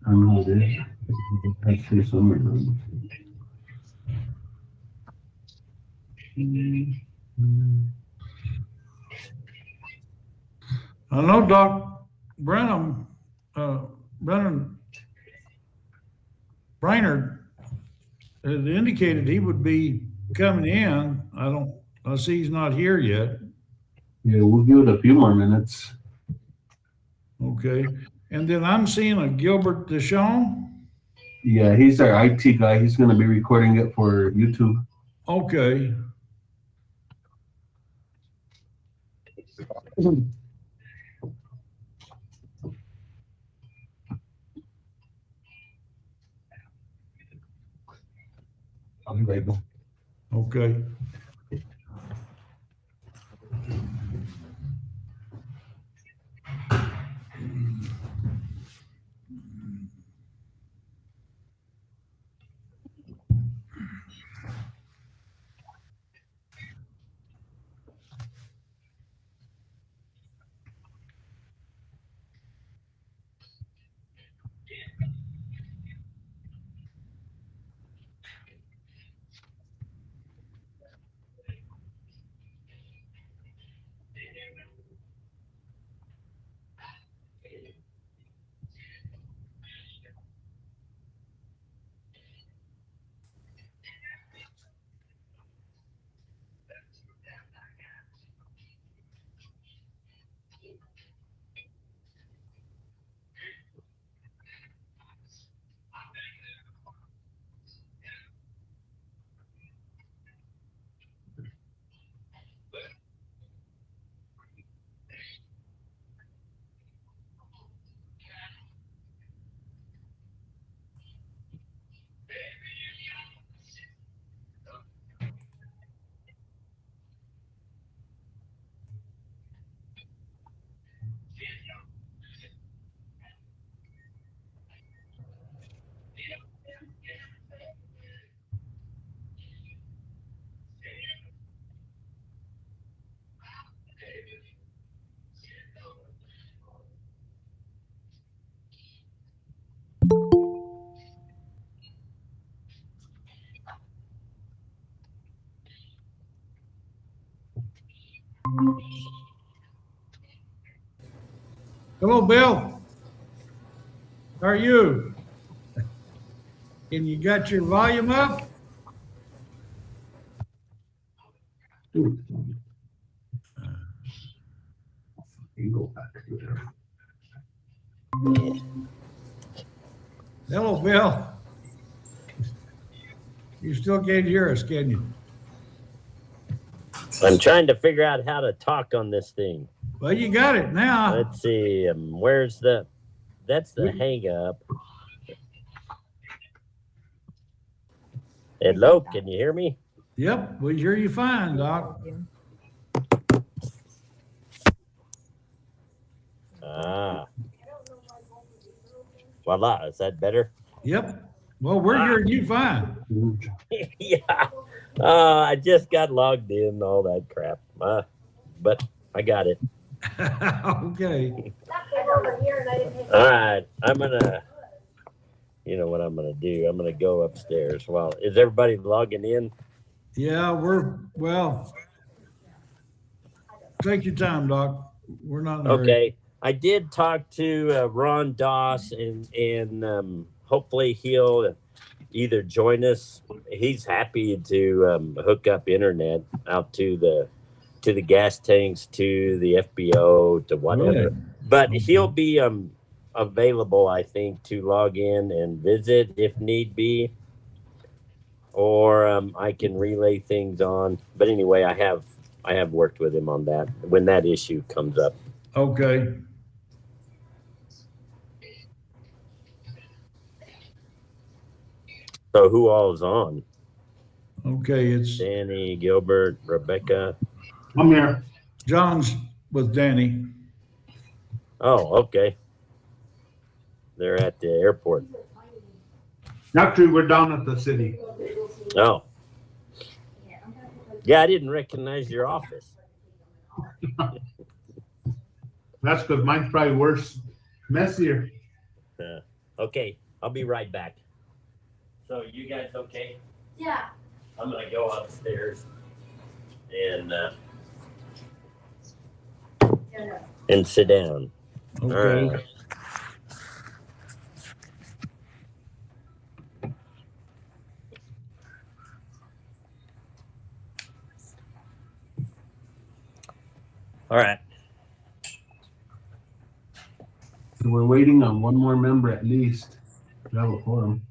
I don't know this. I say somewhere. I know Doc Brenham, Brennan Brainerd had indicated he would be coming in. I see he's not here yet. Yeah, we'll give it a few more minutes. Okay. And then I'm seeing a Gilbert Deshawn. Yeah, he's our IT guy. He's going to be recording it for YouTube. Okay. I'll be right back. Okay. Hello, Bill. How are you? And you got your volume up? You go back to there. Hello, Bill. You still can't hear us, can you? I'm trying to figure out how to talk on this thing. Well, you got it now. Let's see. Where's that's the hang up. Hello, can you hear me? Yep, we hear you fine, Doc. Voila, is that better? Yep. Well, we're hearing you fine. Yeah. I just got logged in, all that crap. But I got it. Okay. All right. You know what I'm gonna do? I'm gonna go upstairs. Well, is everybody logging in? Yeah, well, take your time, Doc. We're not in a hurry. Okay. I did talk to Ron Doss, and hopefully he'll either join us. He's happy to hook up internet out to the gas tanks, to the FBO, to whatever. Good. But he'll be available, I think, to log in and visit if need be, or I can relay things on. But anyway, I have worked with him on that when that issue comes up. Okay. So who all is on? Okay, it's Danny, Gilbert, Rebecca. I'm here. John's with Danny. Oh, okay. They're at the airport. Actually, we're down at the city. Oh. Yeah, I didn't recognize your office. That's because mine's probably worse, messier. Okay, I'll be right back. So you guys okay? Yeah. I'm gonna go upstairs and sit down. Okay. All right. All right. So we're waiting on one more member at least to have a quorum.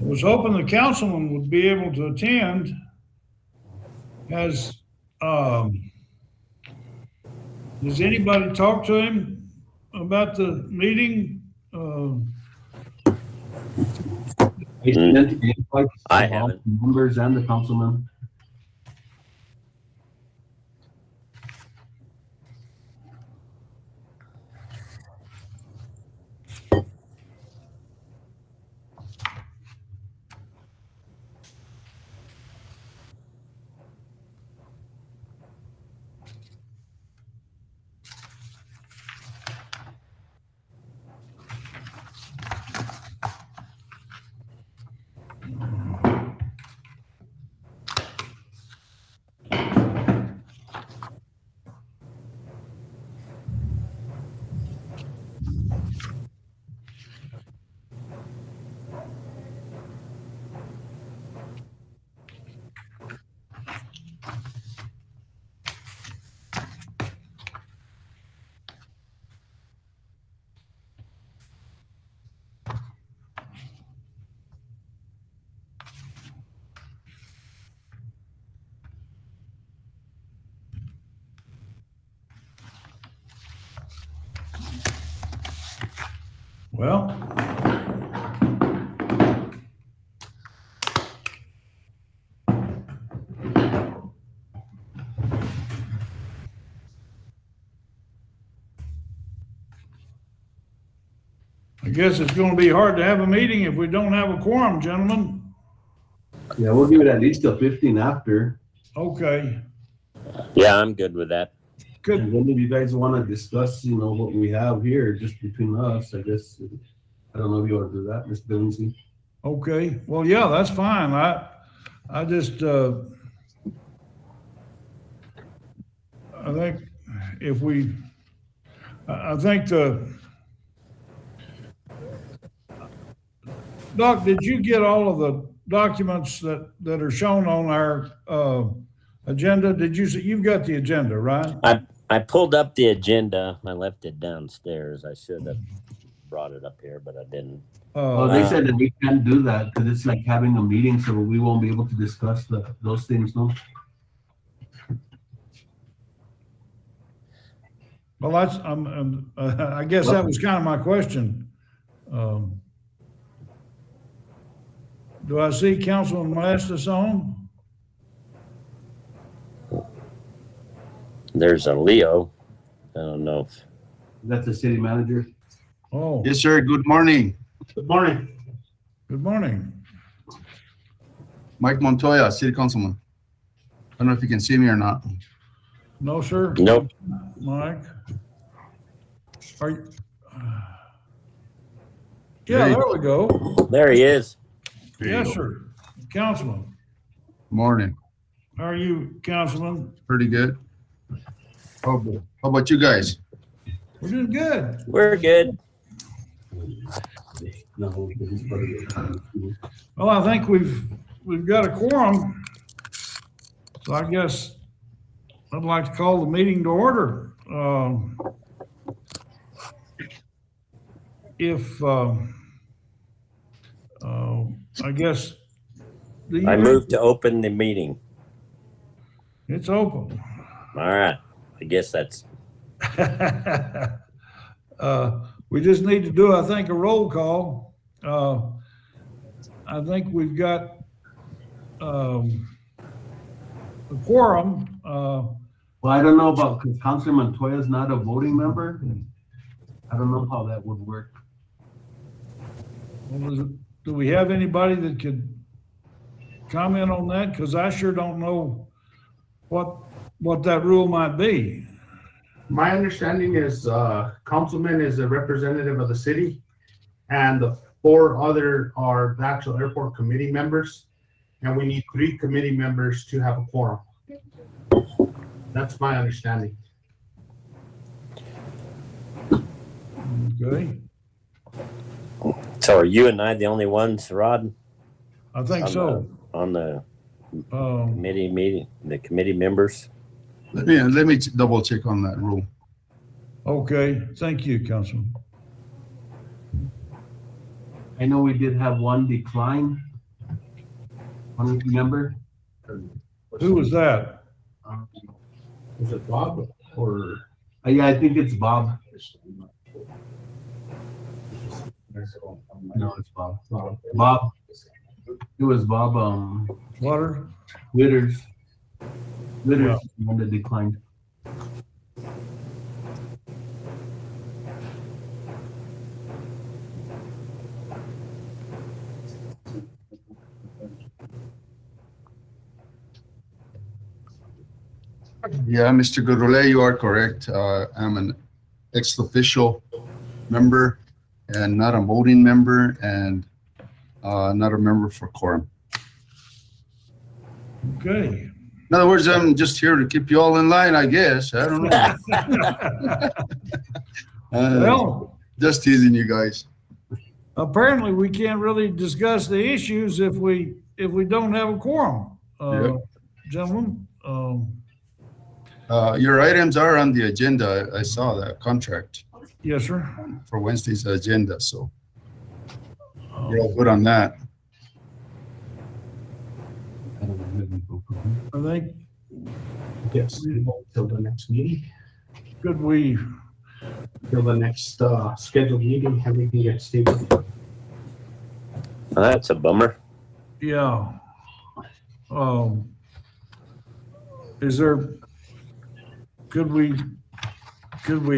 I was hoping the councilman would be able to attend. Has anybody talked to him about the meeting? I sent the invites I to all haven't. the members and the councilman. Well, I guess it's gonna be hard to have a meeting if we don't have a quorum, gentlemen. Yeah, we'll give it at least till 15 after. Okay. Yeah, I'm good with that. Good. And then if you guys want to discuss, what we have here just between us, I guess, I don't know if you want to do that, Mr. Lindsay. Okay. Well, yeah, that's fine. I just, I think if we, I think Doc, did you get all of the documents that are shown on our agenda? Did you see, you've got the agenda, right? I pulled up the agenda. I left it downstairs. I should have brought it up here, but I didn't. They said that we can't do that because it's like having a meeting, so we won't be able to discuss those things, no? Well, that's, I guess that was kind of my question. Do I see Councilman Molasses on? There's a Leo. I don't know if That's the city manager. Oh, Yes, sir. Good morning. Good morning. good morning. Mike Montoya, City Councilman. I don't know if you can see me or not. No, sir? Nope. Mike? Are you? There Yeah, you there we go. there he is. Yes, sir. Councilman, Morning. how are you, Councilman? Pretty good. How about you guys? We're doing good. We're good. No, he's part of the- Well, I think we've got a quorum. So I guess I'd like to call the meeting to order. If, I guess. I moved to open the meeting. It's open. All right. I guess that's We just need to do, I think, a roll call. I think we've got a quorum. Well, I don't know about, because Councilman Montoya is not a voting member. I don't know how that would work. Do we have anybody that could comment on that? Because I sure don't know what that rule might be. My understanding is councilman is a representative of the city, and the 4 other are the actual airport committee members, and we need 3 committee members to have a quorum. That's my understanding. Okay, so. Are you and I the only ones, Rod? I think so. On the Um, committee meeting, the committee members. Let me double check on that rule. Okay, thank you, Councilman. I know we did have one decline. One member. Who was that? Is it Bob or? Yeah, I think it's Bob. No, it's Bob. Bob. It was Bob, Water? Witters. Witters is the one that declined. Yeah, Mr. Gurule, you are correct. I'm an ex-official member and not a voting member, and not a member for quorum. Okay. In other words, I'm just here to keep you all in line, I guess. I don't know. Well, Just teasing you guys. apparently we can't really discuss the issues if we don't have a quorum. Yep. Gentlemen, Your items are on the agenda. I saw that contract yes, sir. for Wednesday's agenda, so you're all good on that. I think, Yes, till the next meeting, could we, till the next scheduled meeting, everything gets stable. Well, that's a bummer. yeah. Is there, could we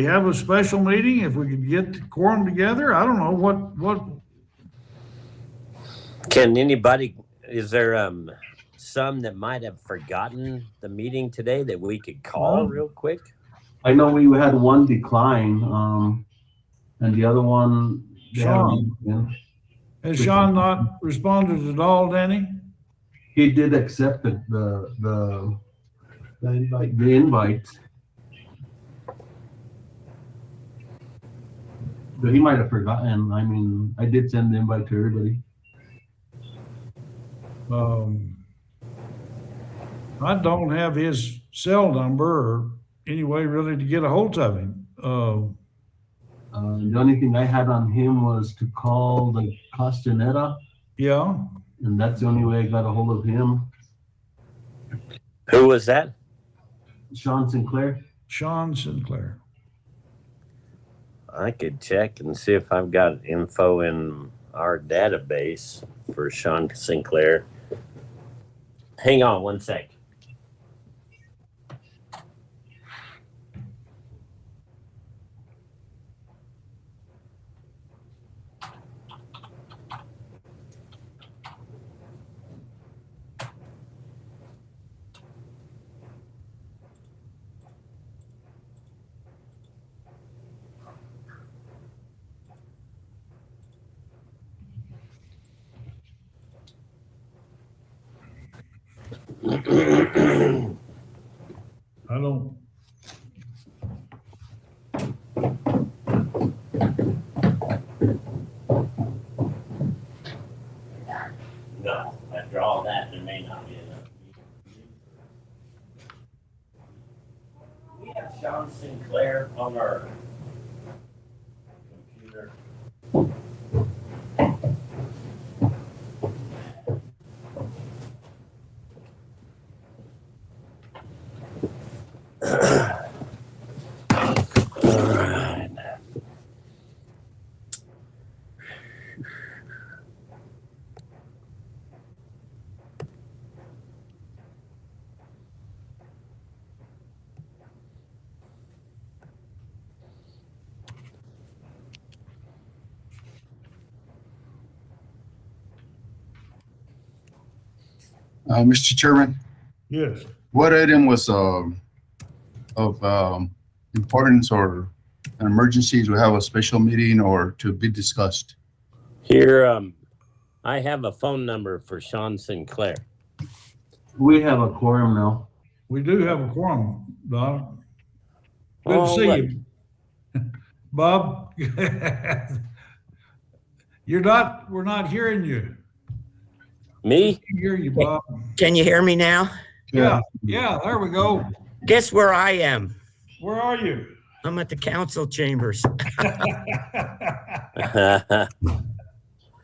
have a special meeting if we could get the quorum together? I don't know, what, Can anybody, is there some that might have forgotten the meeting today that we could call real quick? I know we had one decline, and the other one. Sean. Yeah, has Sean not responded at all, Danny? he did accept the invite. But he might have forgotten. I mean, I did send the invite to everybody. I don't have his cell number or any way really to get a hold of him. The only thing I had on him was to call the Castaneda, Yeah, and that's the only way I got a hold of him. Who was that? Sean Sinclair. Sean Sinclair. I could check and see if I've got info in our database for Sean Sinclair. Hang on one sec. I don't, No, after all that, there may not be enough. We have Sean Sinclair on our computer. Mr. Chairman, yes. what item was of importance or an emergency to have a special meeting or to be discussed? Here, I have a phone number for Sean Sinclair. We have a quorum now. We do have a quorum, Don. Good to All see right. you. Bob? We're not hearing you. Me? I hear you, Bob. Can you hear me now? Yeah, there we go. Guess where I am? Where are you? I'm at the council chambers.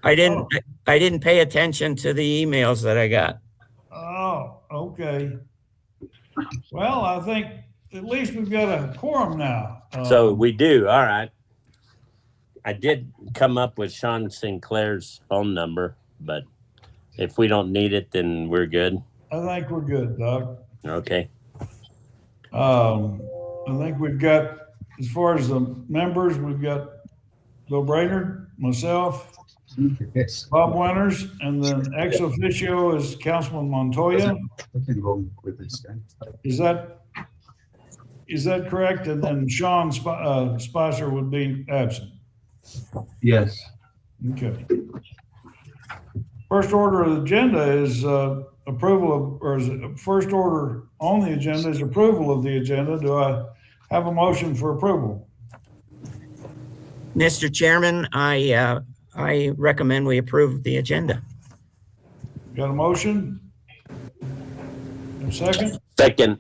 I didn't pay attention to the emails that I got. Oh, okay. Well, I think at least we've got a quorum now. So we do. All right. I did come up with Sean Sinclair's phone number, but if we don't need it, then we're good. I think we're good, Doc. Okay. I think we've got, as far as the members, we've got Bill Brainerd, myself, Yes. Bob Winters, and then ex officio is Councilman Montoya. I can go with this guy. Is that correct? And then Sean Spicer would be absent. Yes. Okay. First order of the agenda is approval of, or is it first order on the agenda is approval of the agenda. Do I have a motion for approval? Mr. Chairman, I recommend we approve the agenda. Got a motion? A second? Second.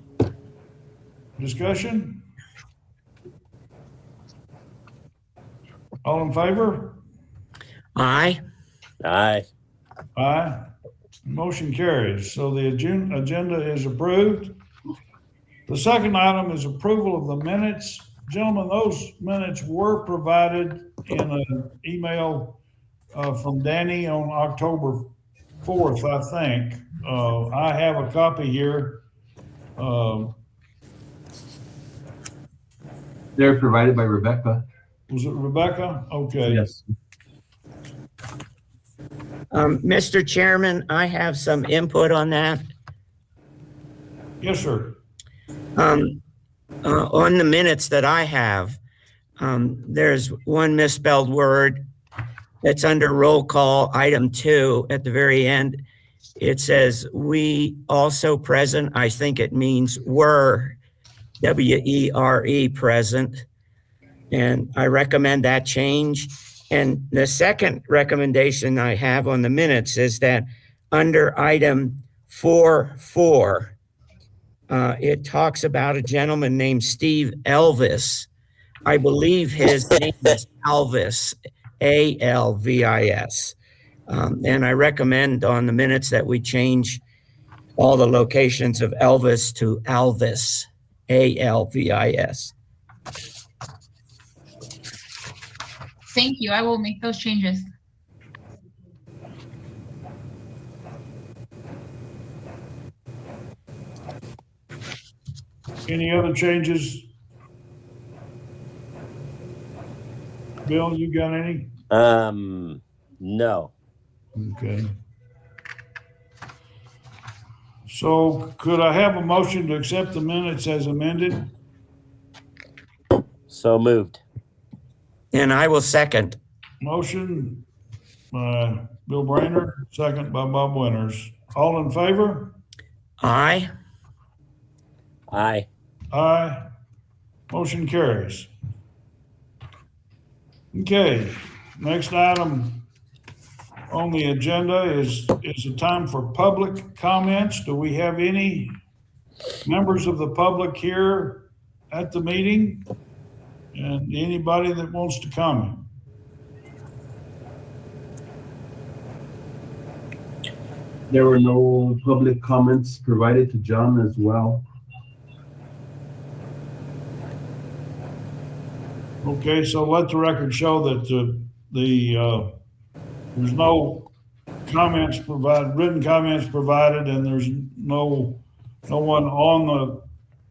Discussion? All in favor? Aye. Aye. Aye. Motion carries. So the agenda is approved. The second item is approval of the minutes. Gentlemen, those minutes were provided in an email from Danny on October 4th, I think. I have a copy here. They're provided by Rebecca. Was it Rebecca? Okay. Yes. Mr. Chairman, I have some input on that. Yes, sir. On the minutes that I have, there's one misspelled word that's under roll call, item 2 at the very end. It says, we also present. I think it means were, W-E-R-E, present. And I recommend that change. And the second recommendation I have on the minutes is that under item 4.4, it talks about a gentleman named Steve Elvis. I believe his name is Alvis, A-L-V-I-S. And I recommend on the minutes that we change all the locations of Elvis to Alvis, A-L-V-I-S. Thank you. I will make those changes. Any other changes? Bill, you got any? No. Okay. So could I have a motion to accept the minutes as amended? So moved. And I will second. Motion by Bill Brainerd, second by Bob Winters. All in favor? Aye. Aye. Aye. Motion carries. Okay, next item on the agenda is a time for public comments. Do we have any members of the public here at the meeting? And anybody that wants to comment? There were no public comments provided to John as well. Okay, so let the record show that there's no comments provided, written comments provided, and there's no one on the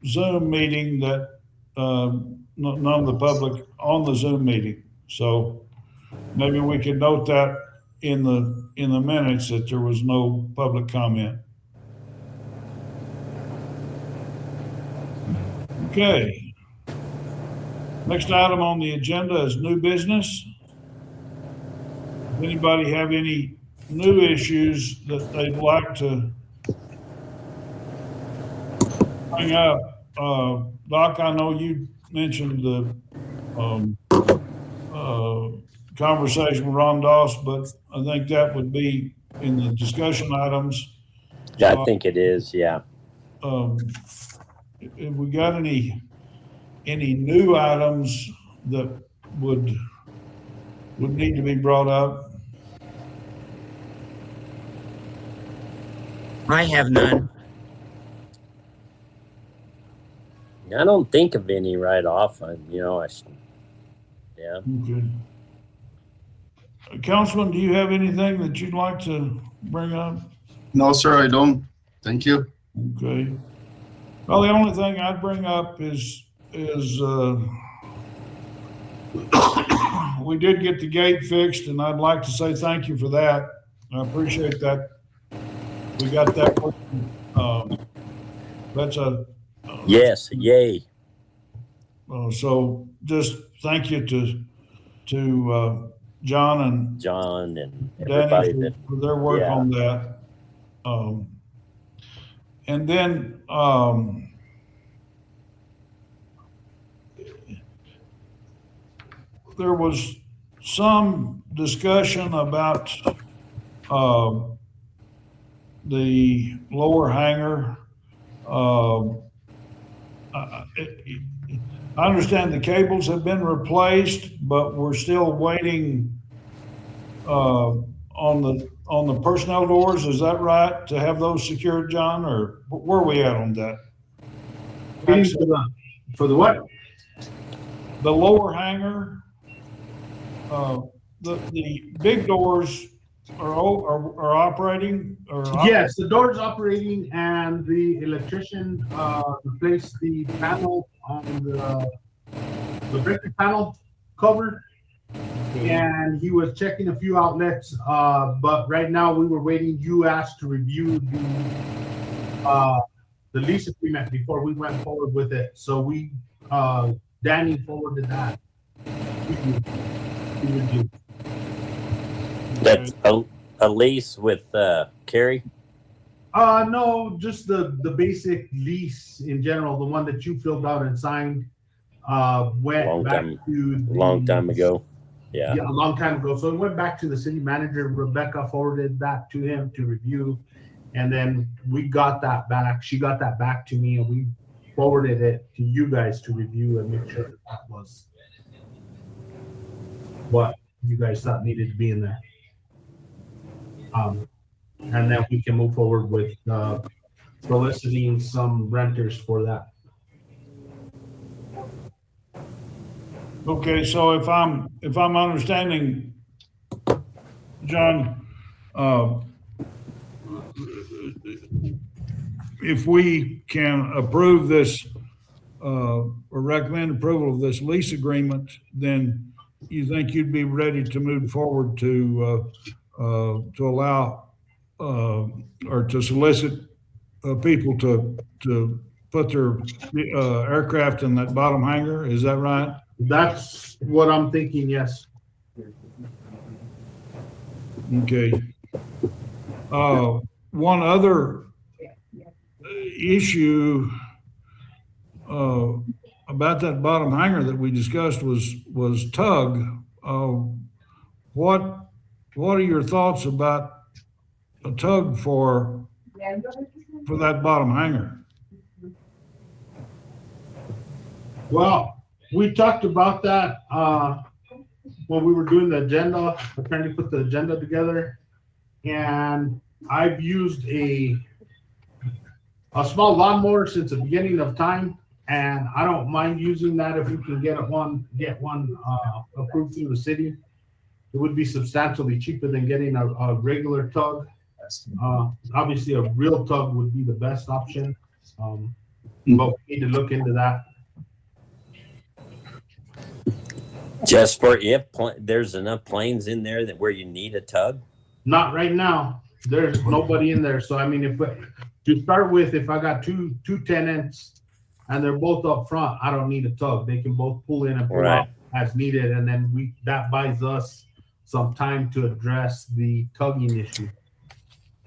Zoom meeting that, none of the public on the Zoom meeting. So maybe we could note that in the minutes that there was no public comment. Okay. Next item on the agenda is new business. Does anybody have any new issues that they'd like to bring up? Doc, I know you mentioned the conversation with Ron Doss, but I think that would be in the discussion items. Yeah, I think it is. Yeah. Have we got any new items that would need to be brought up? I have none. I don't think of any right off. Yeah. Okay. Councilman, do you have anything that you'd like to bring up? No, sir, I don't. Thank you. Okay. Well, the only thing I'd bring up is we did get the gate fixed, and I'd like to say thank you for that. I appreciate that. We got that working. That's a Yes. Yay. so just thank you to John and John and everybody Danny that. for their work Yeah. on that. And then there was some discussion about the lower hangar. I understand the cables have been replaced, but we're still waiting on the personnel doors. Is that right, to have those secured, John, or where are we at on that? For the what? The lower hangar, the big doors are operating, or Yes, the door's operating, and the electrician replaced the panel on the breaker panel cover, and he was checking a few outlets, but right now we were waiting. You asked to review the lease agreement before we went forward with it, so we Danny forwarded that. We reviewed. That's a lease with Carrie. No, just the basic lease in general, the one that you filled out and signed. Went Long time ago. Yeah. Yeah, a long time ago. So it went back to the city manager. Rebecca forwarded that to him to review, and then we got that back. She got that back to me, and we forwarded it to you guys to review and make sure that was what you guys thought needed to be in there. And then we can move forward with soliciting some renters for that. Okay, so if I'm understanding, John, if we can approve this or recommend approval of this lease agreement, then you think you'd be ready to move forward to allow or to solicit people to put their aircraft in that bottom hangar? Is that right? That's what I'm thinking, yes. Okay. One other issue about that bottom hanger that we discussed was tug. What are your thoughts about a tug for that bottom hanger? Well, we talked about that when we were doing the agenda, trying to put the agenda together. And I've used a small lawnmower since the beginning of time, and I don't mind using that if we can get one approved through the city. It would be substantially cheaper than getting a regular tug. Obviously, a real tug would be the best option, but we need to look into that. Just for if there's enough planes in there that where you need a tug? Not right now. There's nobody in there. So I mean, if to start with, if I got two tenants and they're both up front, I don't need a tug. They can both pull in and pull out as needed, and then that buys us some time to address the tugging issue.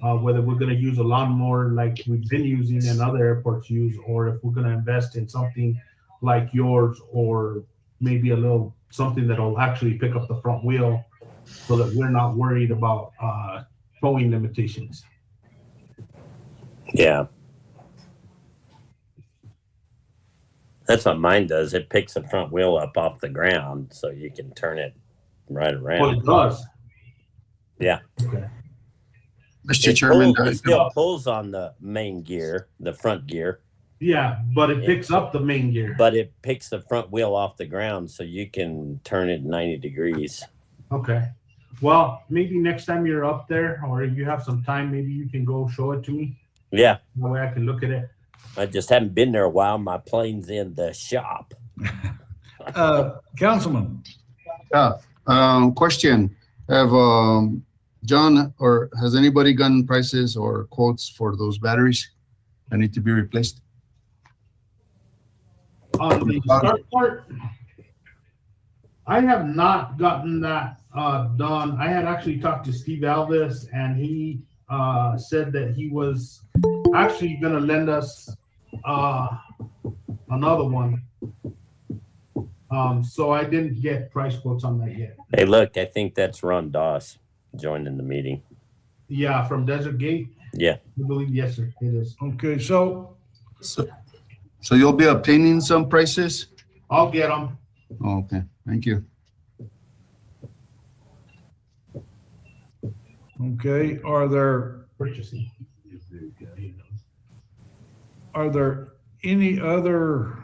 Whether we're going to use a lawnmower like we've been using and other airports use, or if we're going to invest in something like yours, or maybe a little something that'll actually pick up the front wheel so that we're not worried about towing limitations. Yeah. That's what mine does. It picks the front wheel up off the ground so you can turn it right around. Well, it does. Yeah. Okay. Mr. Chairman, It still pulls on the main gear, the front gear. Yeah, but it picks up the main gear. But it picks the front wheel off the ground so you can turn it 90 degrees. Okay. Well, maybe next time you're up there, or if you have some time, maybe you can go show it to me. Yeah. That way I can look at it. I just haven't been there a while. My plane's in the shop. Councilman. Question. Have John, or has anybody gotten prices or quotes for those batteries that need to be replaced? On the start part, I have not gotten that done. I had actually talked to Steve Alvis, and he said that he was actually going to lend us another one. So I didn't get price quotes on that yet. Hey, look, I think that's Ron Doss joining the meeting. Yeah, from Desert Gate. Yeah. I believe, yes, sir, it is. Okay, so So you'll be obtaining some prices? I'll get them. Oh, okay, thank you. okay, are there Purchasing. any other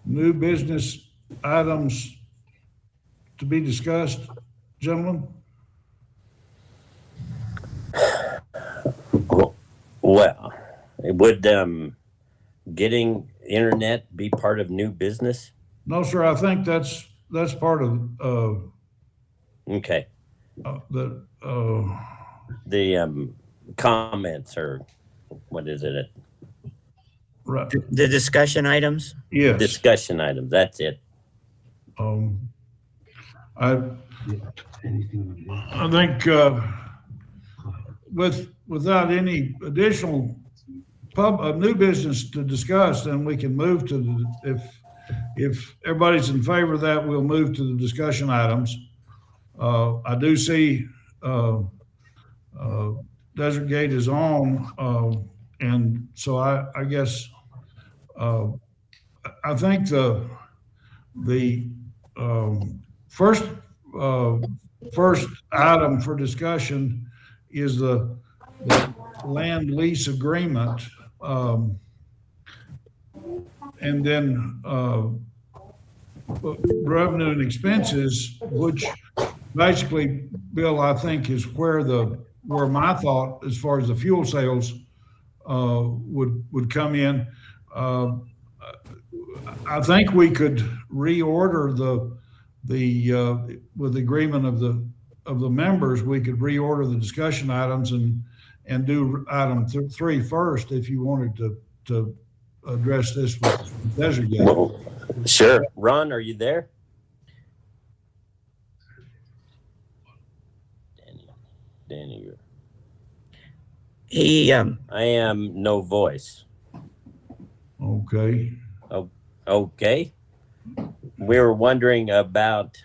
new business items to be discussed, gentlemen? Well, would getting internet be part of new business? No, sir, I think that's part of Okay. the Comments, or what is it? right, The discussion items? yes. Discussion items. That's it. I think without any additional new business to discuss, then we can move to if everybody's in favor of that, we'll move to the discussion items. I do see Desert Gate is on, and so I guess I think the first item for discussion is the land lease agreement, and then revenue and expenses, which basically, Bill, I think is where my thought as far as the fuel sales would come in. I think we could reorder with the agreement of the members, we could reorder the discussion items and do item 3 first if you wanted to address this with Desert Gate. Well, sure. Ron, are you there? Danny. He, I am no voice. Okay. Okay. We were wondering about,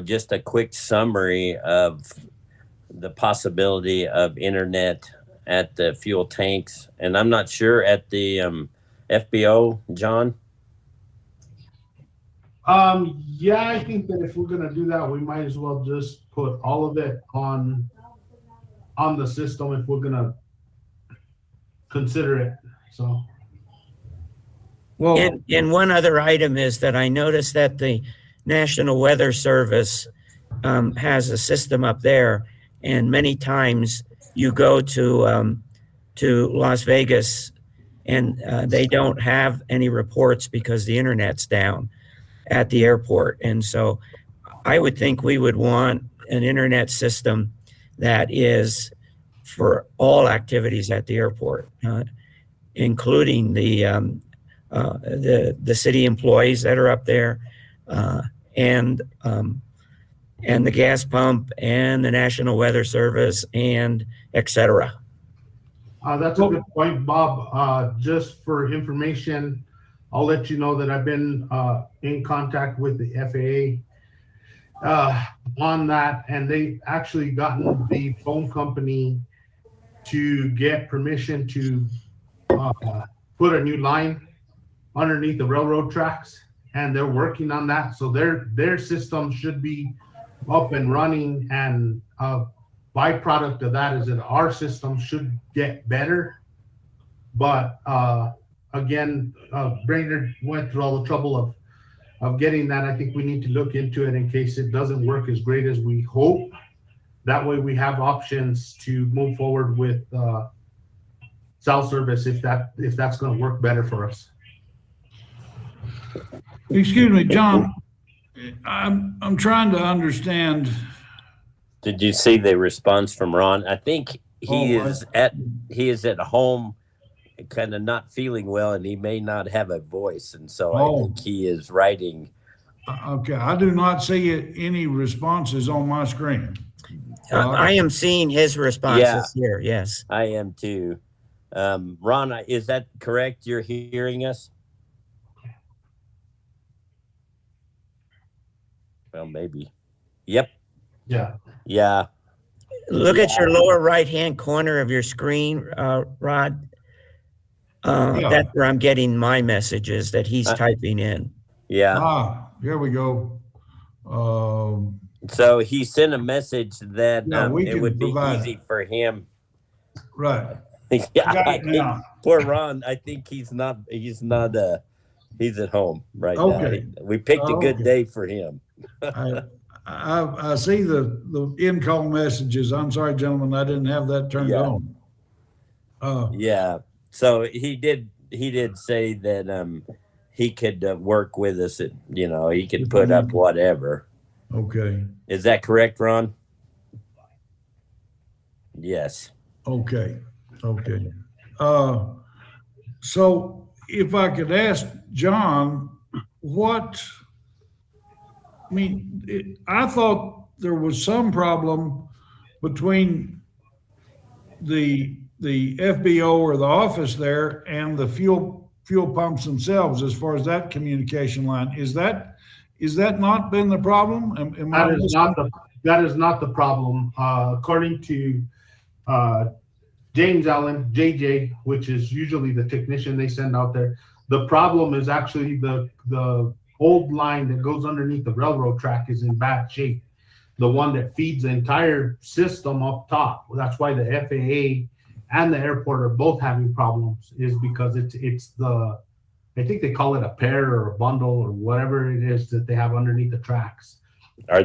just a quick summary of the possibility of internet at the fuel tanks. And I'm not sure at the FBO, John. Yeah, I think that if we're gonna do that, we might as well just put all of it on the system if we're gonna consider it. So, Well, and one other item is that I noticed that the National Weather Service has a system up there, and many times you go to Las Vegas and they don't have any reports because the internet's down at the airport. And so I would think we would want an internet system that is for all activities at the airport, including the city employees that are up there, and the gas pump and the National Weather Service and et cetera. that's a good point, Bob. Just for information, I'll let you know that I've been in contact with the FAA on that, and they've actually gotten the phone company to get permission to put a new line underneath the railroad tracks, and they're working on that. So their system should be up and running, and byproduct of that is that our system should get better. But again, Brainerd went through all the trouble of getting that. I think we need to look into it in case it doesn't work as great as we hope. That way we have options to move forward with cell service if that's going to work better for us. excuse me, John, I'm trying to understand. Did you see the response from Ron? I think he is at home, kind of not feeling well, and he may not have a voice, and so I think he is writing. Okay, I do not see any responses on my screen. I am seeing his responses here. Yes, I am too. Ron, is that correct? You're hearing us? Well, maybe. Yep. Yeah. Yeah. look at your lower right-hand corner of your screen, Rod. That's where I'm getting my messages that he's typing in. Yeah. Here we go. So he sent a message that it would be provide easy for him. Right. Yeah, poor Ron. I think he's at home right now. We picked a good day for him. I see the in-call messages. I'm sorry, gentlemen, I didn't have that turned on. Yeah. So he did say that he could work with us. He could put up whatever. Okay. Is that correct, Ron? Yes. Okay. So if I could ask John, I thought there was some problem between the FBO or the office there and the fuel pumps themselves as far as that communication line. Is that not been the problem? That is not the problem. According to James Allen, JJ, which is usually the technician they send out there, the problem is actually the old line that goes underneath the railroad track is in bad shape. The one that feeds the entire system up top. That's why the FAA and the airport are both having problems, is because it's I think they call it a pair or a bundle or whatever it is that they have underneath the tracks. Are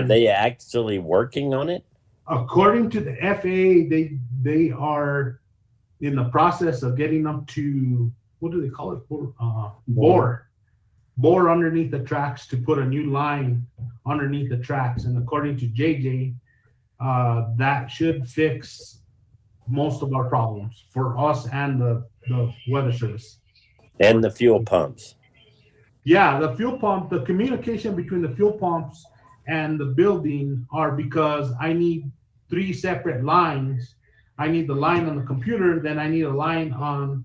they actually working on it? According to the FAA, they are in the process of getting up to, what do they call it? Bore underneath the tracks to put a new line underneath the tracks. And according to JJ, that should fix most of our problems for us and the weather service. And the fuel pumps. Yeah, the fuel pump, the communication between the fuel pumps and the building are because I need 3 separate lines. I need the line on the computer, then I need a line on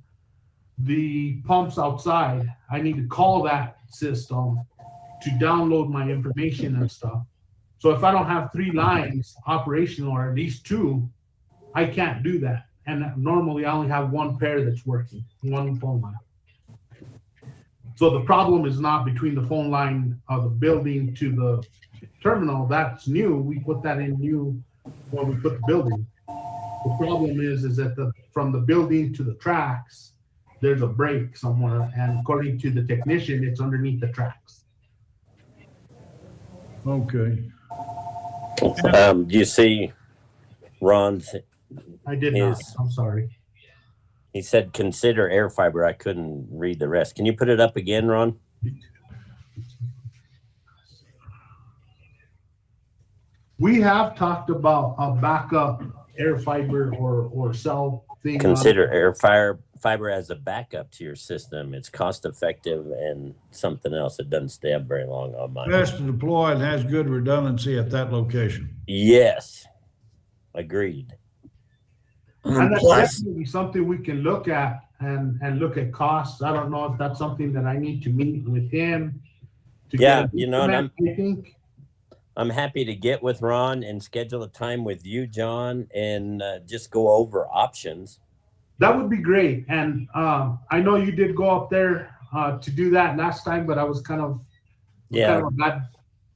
the pumps outside. I need to call that system to download my information and stuff. So if I don't have 3 lines operational, or at least 2, I can't do that. And normally I only have 1 pair that's working, 1 phone line. So the problem is not between the phone line of the building to the terminal. That's new. We put that in new when we put the building. The problem is that from the building to the tracks, there's a break somewhere, and according to the technician, it's underneath the tracks. Okay. You see Ron's, I did not. Is- I'm sorry. he said, consider air fiber. I couldn't read the rest. Can you put it up again, Ron? We have talked about a backup air fiber or cell thing. Consider air fiber as a backup to your system. It's cost effective and something else that doesn't stay up very long on mine. Best to deploy and has good redundancy at that location. Yes. Agreed. And that's Plus, definitely something we can look at and look at costs. I don't know if that's something that I need to meet with him. To Yeah, get you know, and I think. I'm happy to get with Ron and schedule a time with you, John, and just go over options. That would be great. And I know you did go up there to do that last time, but I was kind of a bad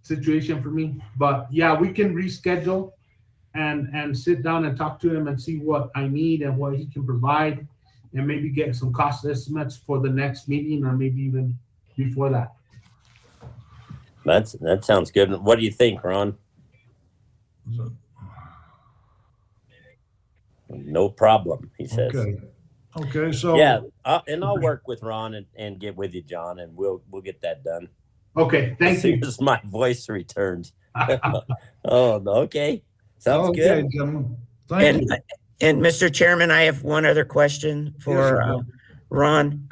situation for me. But yeah, we can reschedule and sit down and talk to him and see what I need and what he can provide, and maybe get some cost estimates for the next meeting, or maybe even before that. That sounds good. What do you think, Ron? No problem, he says. Okay. So Yeah, and I'll work with Ron and get with you, John, and we'll get that done. Okay, thank As soon you. as my voice returns. Oh, okay. Sounds okay, good. gentlemen. Thank you. and Mr. Chairman, I have one other question for Ron.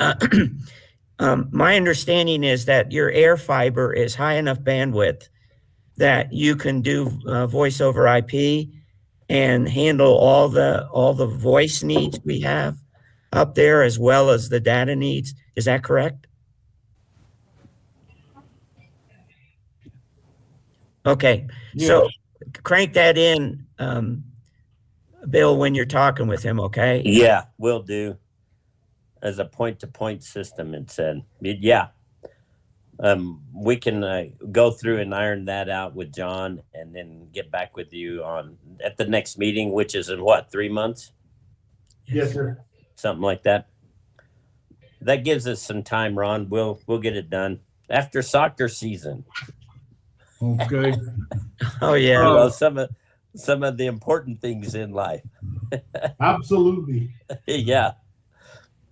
My understanding is that your air fiber is high enough bandwidth that you can do voice over IP and handle all the voice needs we have up there, as well as the data needs. Is that correct? Okay, so crank that in, Bill, when you're talking with him, okay? Yeah, will do. As a point-to-point system, it said. Yeah. We can go through and iron that out with John, and then get back with you at the next meeting, which is in what, 3 months? Yes, sir. Something like that. That gives us some time, Ron. We'll get it done after soccer season. Okay. Oh, yeah. You know, some of the important things in life. Absolutely. Yeah.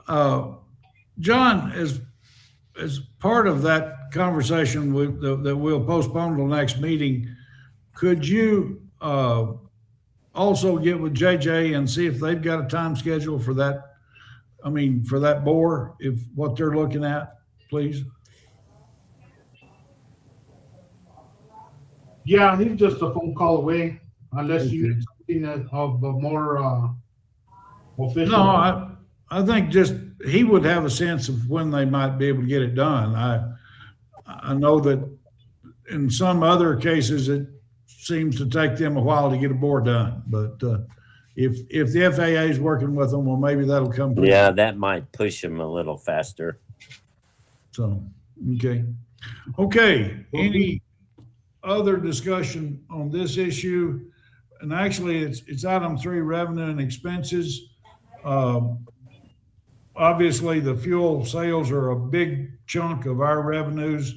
John, as part of that conversation that we'll postpone till next meeting, could you also get with JJ and see if they've got a time schedule for that? I mean, for that bore, if what they're looking at, please. Yeah, he's just a phone call away, unless you need something of a more official. No, I think just he would have a sense of when they might be able to get it done. I know that in some other cases it seems to take them a while to get a bore done, but if the FAA is working with them, well, maybe that'll come. Yeah, that might push them a little faster. So, okay. Any other discussion on this issue? And actually, it's item 3, revenue and expenses. Obviously, the fuel sales are a big chunk of our revenues.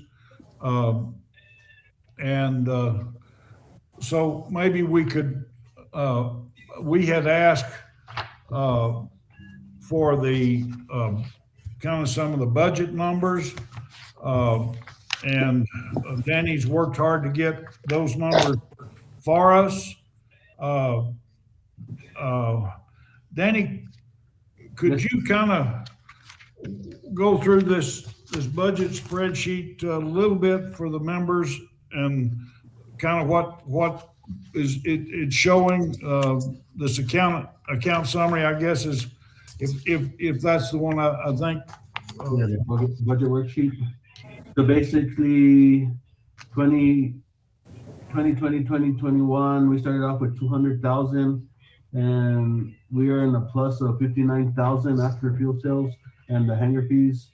So maybe we could, we had asked for the kind of some of the budget numbers. And Danny's worked hard to get those numbers for us. Danny, could you kind of go through this budget spreadsheet a little bit for the members, and kind of what it's showing, this account summary, I guess is, if that's the one I think. Yeah, the budget worksheet. So basically, 2021, we started off with 200,000, and we are in a plus of 59,000 after fuel sales and the hangar fees.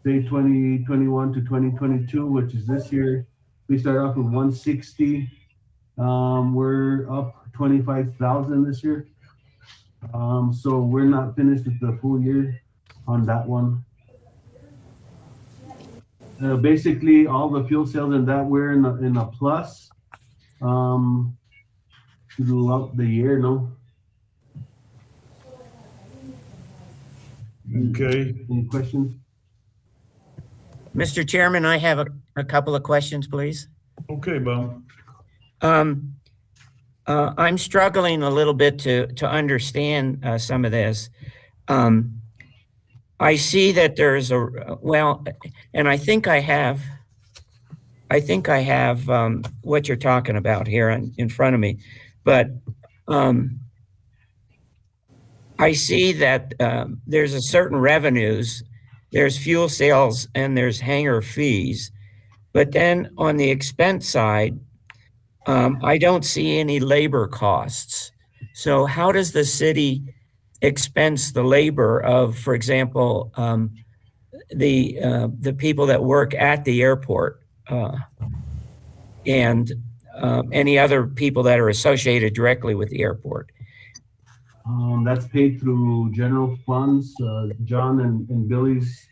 Say 2021 to 2022, which is this year, we started off with 160. We're up 25,000 this year. So we're not finished with the full year on that one. Basically, all the fuel sales and that we're in a plus throughout the year. No. Okay. Any questions? Mr. Chairman, I have a couple of questions, please. Okay, Bob. I'm struggling a little bit to understand some of this. I see that there's and I think I have what you're talking about here in front of me, but I see that there's a certain revenues, there's fuel sales, and there's hangar fees, but then on the expense side, I don't see any labor costs. So how does the city expense the labor of, for example, the people that work at the airport and any other people that are associated directly with the airport? That's paid through general funds. John and Billy's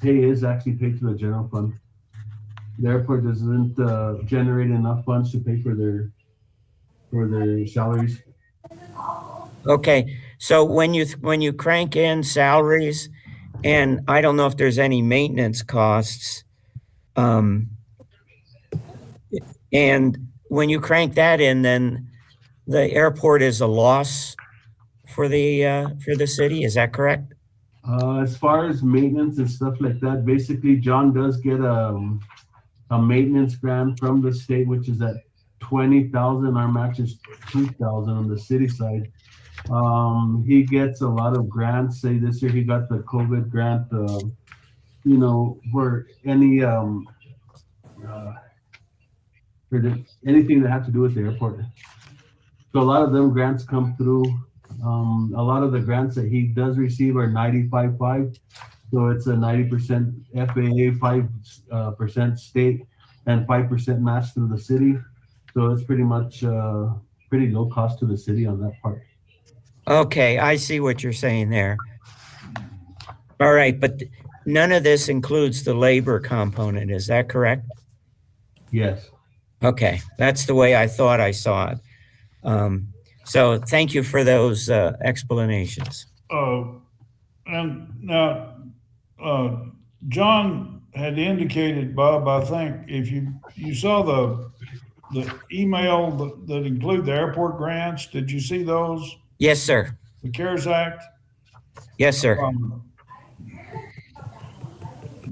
pay is actually paid through the general fund. The airport doesn't generate enough funds to pay for their salaries. Okay, so when you crank in salaries, and I don't know if there's any maintenance costs, and when you crank that in, then the airport is a loss for the city. Is that correct? As far as maintenance and stuff like that, basically John does get a maintenance grant from the state, which is at 20,000. Our match is 2,000 on the city side. He gets a lot of grants. Say this year he got the COVID grant, for any anything that had to do with the airport. So a lot of them grants come through. A lot of the grants that he does receive are 95.5. So it's a 90% FAA, 5% state, and 5% match through the city. So it's pretty much pretty low cost to the city on that part. Okay, I see what you're saying there. All right, but none of this includes the labor component. Is that correct? Yes. Okay, that's the way I thought I saw it. So thank you for those explanations. And now, John had indicated, Bob, I think if you saw the email that include the airport grants, did you see those? Yes, sir. The CARES Act? Yes, sir.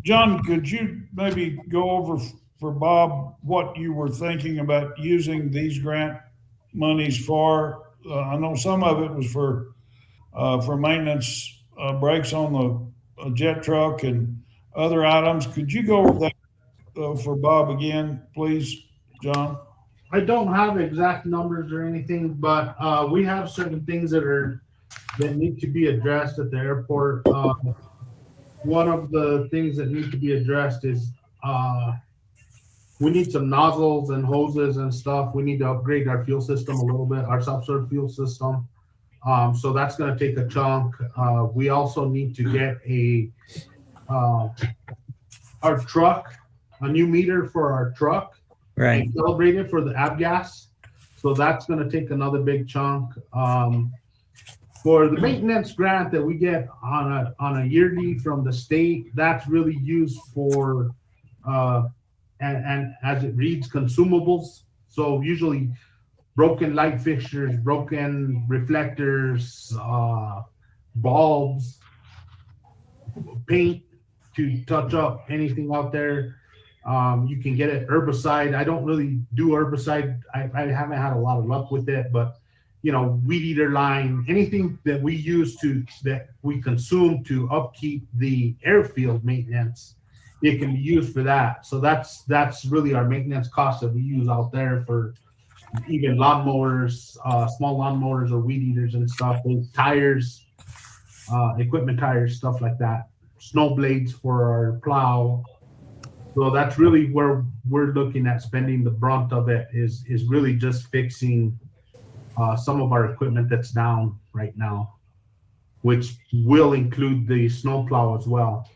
John, could you maybe go over for Bob what you were thinking about using these grant monies for? I know some of it was for maintenance brakes on the jet truck and other items. Could you go over that for Bob again, please, John? I don't have exact numbers or anything, but we have certain things that need to be addressed at the airport. One of the things that need to be addressed is we need some nozzles and hoses and stuff. We need to upgrade our fuel system a little bit, our self-serve fuel system. So that's going to take a chunk. We also need to get our truck, a new meter for our truck. Right. And calibrate it for the avgas. So that's going to take another big chunk. For the maintenance grant that we get on a yearly from the state, that's really used for and as it reads, consumables. So usually broken light fixtures, broken reflectors, bulbs, paint to touch up anything out there. You can get it herbicide. I don't really do herbicide. I haven't had a lot of luck with it, but you know, weed eater line, anything that we use that we consume to upkeep the airfield maintenance, it can be used for that. So that's really our maintenance cost that we use out there for even lawnmowers, small lawnmowers or weed eaters and stuff, tires, equipment tires, stuff like that, snow blades for our plow. So that's really where we're looking at spending the brunt of it is really just fixing some of our equipment that's down right now, which will include the snow plow as well.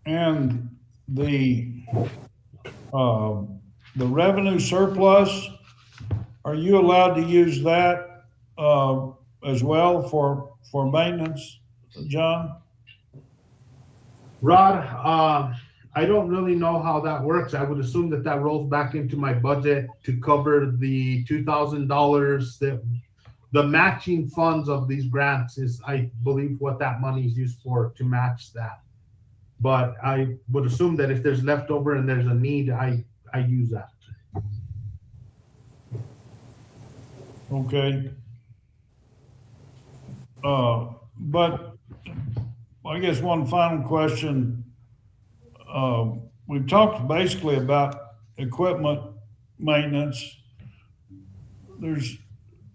And the revenue surplus, are you allowed to use that as well for maintenance, John? Rod, I don't really know how that works. I would assume that rolls back into my budget to cover the $2,000 that the matching funds of these grants is, I believe, what that money is used for, to match that. But I would assume that if there's leftover and there's a need, I use that. Okay. But I guess one final question. We've talked basically about equipment maintenance. Do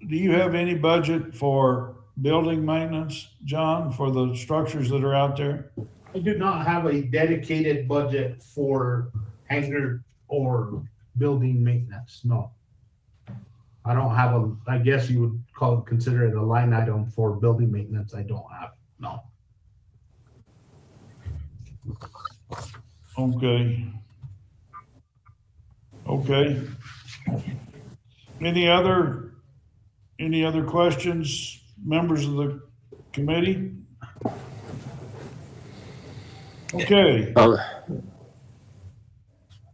you have any budget for building maintenance, John, for the structures that are out there? I do not have a dedicated budget for hangar or building maintenance. No. I don't have I guess you would consider it a line item for building maintenance. I don't have, no. Okay. Any other questions, members of the committee? Okay.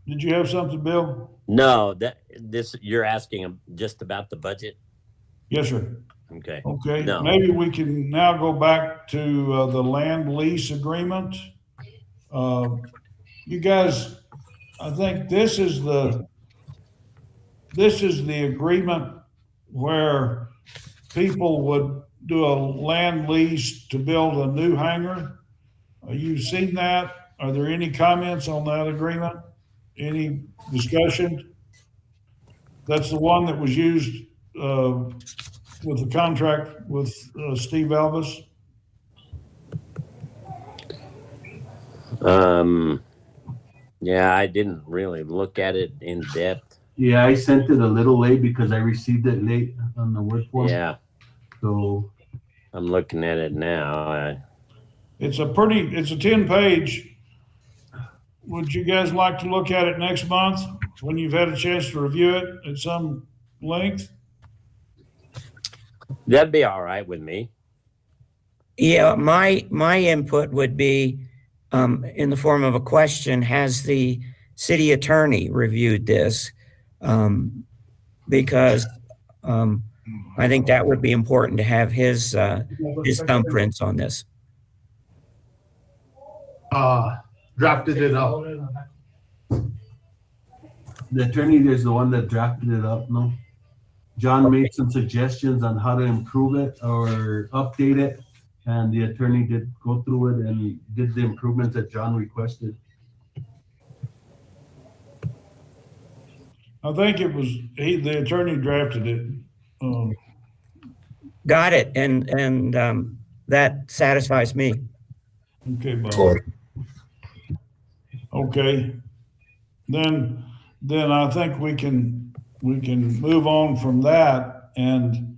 Did you have something, Bill? No, you're asking just about the budget? Yes, sir. Okay. Okay. No. Maybe we can now go back to the land lease agreement. You guys, I think this is the agreement where people would do a land lease to build a new hangar. You've seen that? Are there any comments on that agreement? Any discussion? That's the one that was used with the contract with Steve Elvis. Yeah, I didn't really look at it in depth. Yeah, I sent it a little late because I received it late on the work form. Yeah, So I'm looking at it now. It's a 10-page. Would you guys like to look at it next month when you've had a chance to review it at some length? That'd be all right with me. Yeah, my input would be in the form of a question: has the city attorney reviewed this? Because I think that would be important to have his thumbprints on this. Drafted it up. the attorney is the one that drafted it up, no? John made some suggestions on how to improve it or update it, and the attorney did go through it and did the improvements that John requested. I think it was the attorney drafted it. Got it, and that satisfies me. Okay, Bob. Okay, then I think we can move on from that, and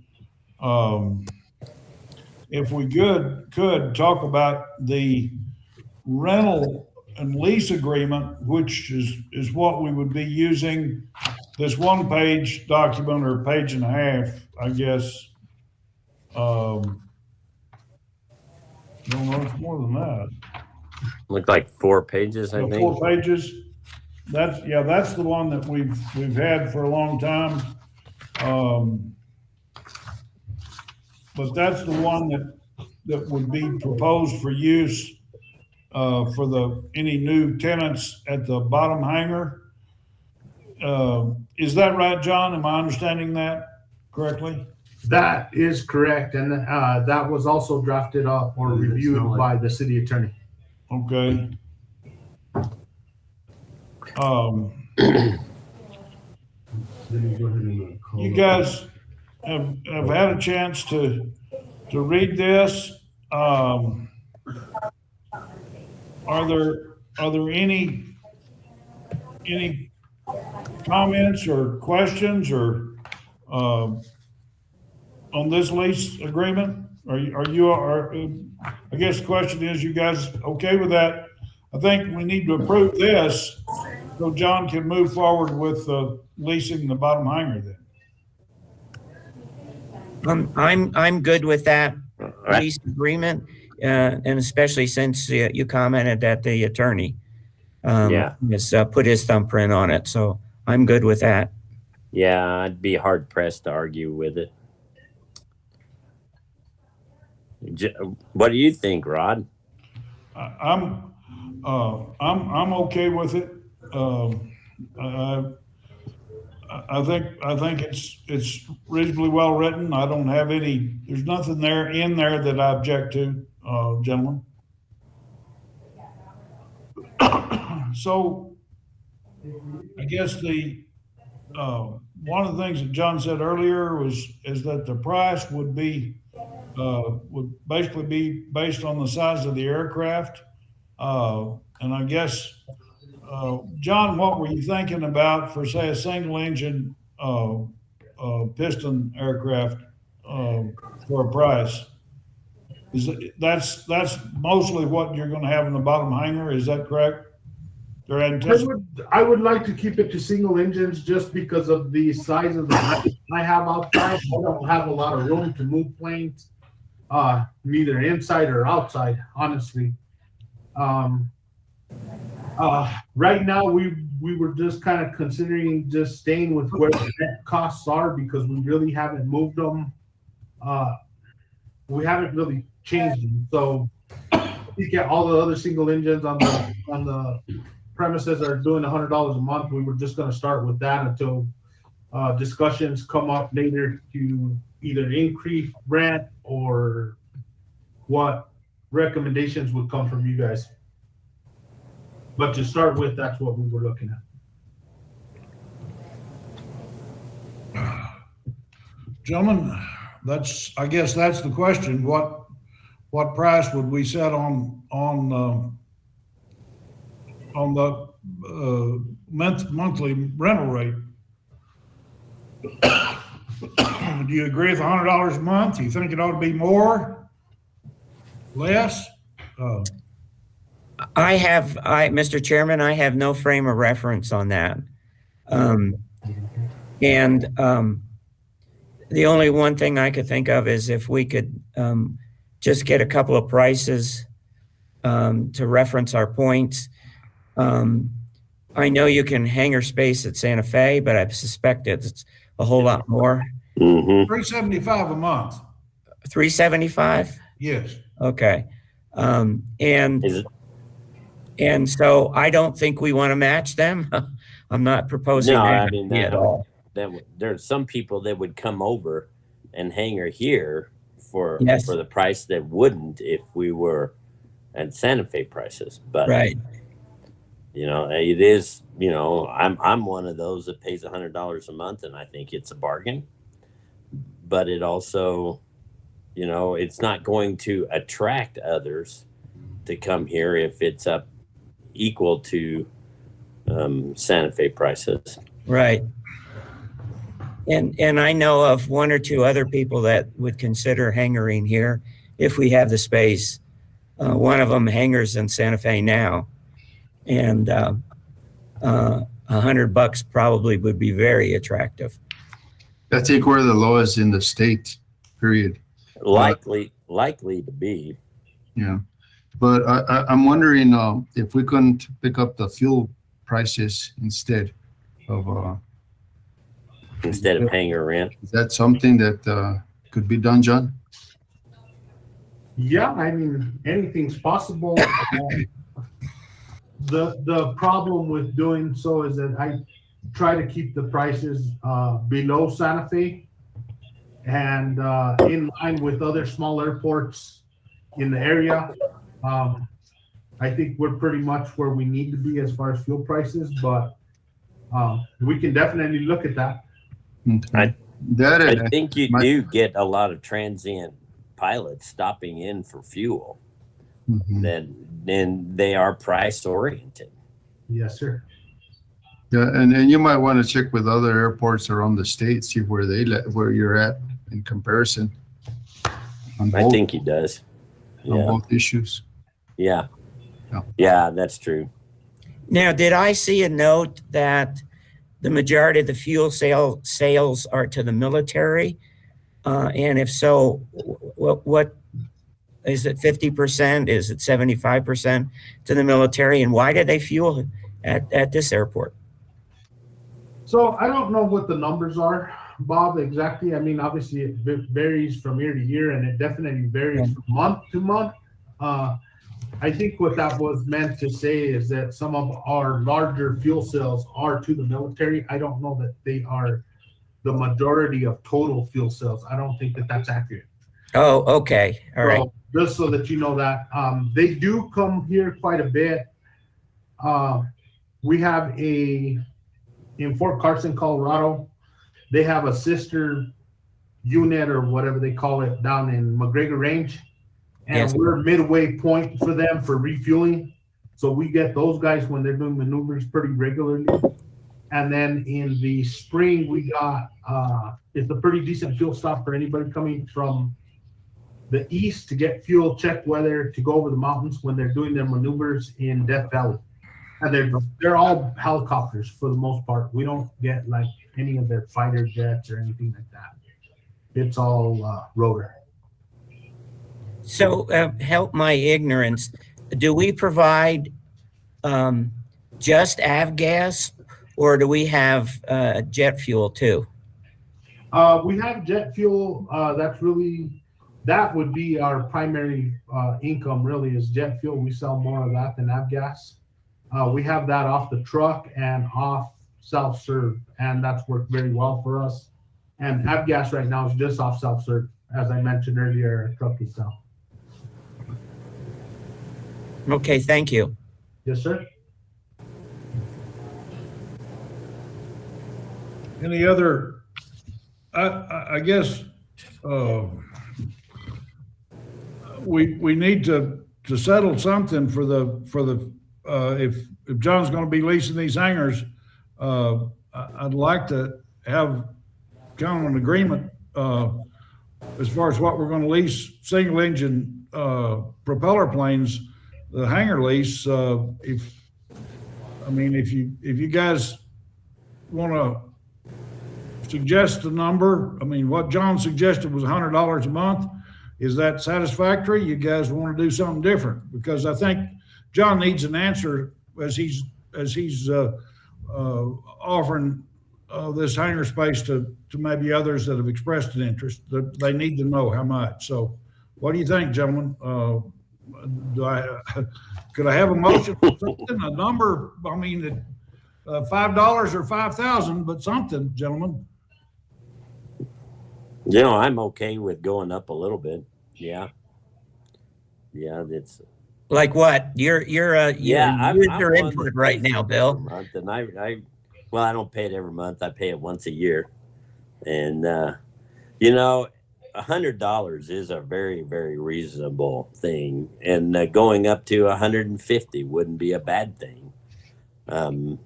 if we could talk about the rental and lease agreement, which is what we would be using this one-page document, or page and a half, I guess. No, it's more than that. Looked like 4 pages, I think. 4 pages. That's the one that we've had for a long time. But that's the one that would be proposed for use for any new tenants at the bottom hangar. Is that right, John? Am I understanding that correctly? That is correct, and that was also drafted up or reviewed by the city attorney. Okay. You guys have had a chance to read this. Are there any comments or questions or on this lease agreement? I guess the question is, you guys okay with that? I think we need to approve this so John can move forward with leasing the bottom hangar then. I'm good with that right. lease agreement, and especially since you commented that the attorney Yeah. has put his thumbprint on it. So I'm good with that. Yeah, I'd be hard pressed to argue with it. What do you think, Rod? I'm okay with it. I think it's reasonably well written. I don't have there's nothing in there that I object to, gentlemen. So I guess one of the things that John said earlier is that the price would basically be based on the size of the aircraft. And I guess, John, what were you thinking about for, say, a single engine piston aircraft for a price? That's mostly what you're going to have in the bottom hangar. Is that correct? I would like to keep it to single engines just because of the size of the I have outside. I don't have a lot of room to move planes, neither inside or outside, honestly. Right now we were just kind of considering just staying with where the net costs are because we really haven't moved them. We haven't really changed them. So you get all the other single engines on the premises that are doing $100 a month. We were just going to start with that until discussions come up later to either increase rent or what recommendations would come from you guys. But to start with, that's what we were looking at. Gentlemen, I guess that's the question. What price would we set on the monthly rental rate? Do you agree with $100 a month? Do you think it ought to be more? Less? Mr. Chairman, I have no frame of reference on that. The only one thing I could think of is if we could just get a couple of prices to reference our points. I know you can hangar space at Santa Fe, but I suspect it's a whole lot more. Mm-hmm. $375 a month. $375? Yes. Okay. And so I don't think we want to match them. I'm not proposing that at all. There's some people that would come over and hangar here for the price that wouldn't if we were at Santa Fe prices. But right. It is, I'm one of those that pays $100 a month, and I think it's a bargain. But it also, it's not going to attract others to come here if it's up equal to Santa Fe prices. Right. And I know of one or two other people that would consider hangaring here if we have the space. One of them hangars in Santa Fe now. And $100 probably would be very attractive. I think we're the lowest in the state, period. Likely to be. Yeah. But I'm wondering if we couldn't pick up the fuel prices instead of hangar rent. Is that something that could be done, John? Yeah, I mean, anything's possible. The problem with doing so is that I try to keep the prices below Santa Fe and in line with other small airports in the area. I think we're pretty much where we need to be as far as fuel prices, but we can definitely look at that. Okay. That I and think you my- do get a lot of transient pilots stopping in for fuel. Mhm. Then they are price oriented. Yes, sir. Yeah, and you might want to check with other airports around the state, see where where you're at in comparison on I both, think he does. on Yeah. both issues. Yeah. Yeah. Yeah, that's true. Now, did I see a note that the majority of the fuel sales are to the military? And if so, what is it? 50%? Is it 75% to the military? And why do they fuel at this airport? So I don't know what the numbers are, Bob, exactly. I mean, obviously it varies from year to year, and it definitely varies from month to month. I think what that was meant to say is that some of our larger fuel sales are to the military. I don't know that they are the majority of total fuel sales. I don't think that that's accurate. Oh, okay. All right. So, just so that you know that they do come here quite a bit. We have in Fort Carson, Colorado, they have a sister unit or whatever they call it down in McGregor Range. And Yes. we're midway point for them for refueling. So we get those guys when they're doing maneuvers pretty regularly. And then in the spring, we got, it's a pretty decent fuel stop for anybody coming from the east to get fuel, check weather, to go over the mountains when they're doing their maneuvers in Death Valley. And they're all helicopters for the most part. We don't get like any of their fighter jets or anything like that. It's all rotor. So help my ignorance. Do we provide just avgas, or do we have jet fuel too? We have jet fuel. That would be our primary income. Really, is jet fuel. We sell more of that than avgas. We have that off the truck and off self-serve, and that's worked very well for us. And avgas right now is just off self-serve. As I mentioned earlier, our truck itself. Okay, thank you. Yes, sir. Any other, I guess, we need to settle something for the if John's going to be leasing these hangars, I'd like to have kind of an agreement as far as what we're going to lease single engine propeller planes, the hangar lease. If you guys want to suggest a number, I mean, what John suggested was $100 a month. Is that satisfactory? You guys want to do something different? Because I think John needs an answer as he's offering this hangar space to maybe others that have expressed an interest. That they need to know how much. So, what do you think, gentlemen? Could I have a motion for something, a number? I mean, $5 or $5,000, but something, gentlemen. You know, I'm okay with going up a little bit. Yeah. Yeah, it's Like what? You're I'm user one input that right pays now, it Bill. every month, and I don't pay it every month. I pay it once a year, and $100 is a very, very reasonable thing, and going up to 150 wouldn't be a bad thing. That'd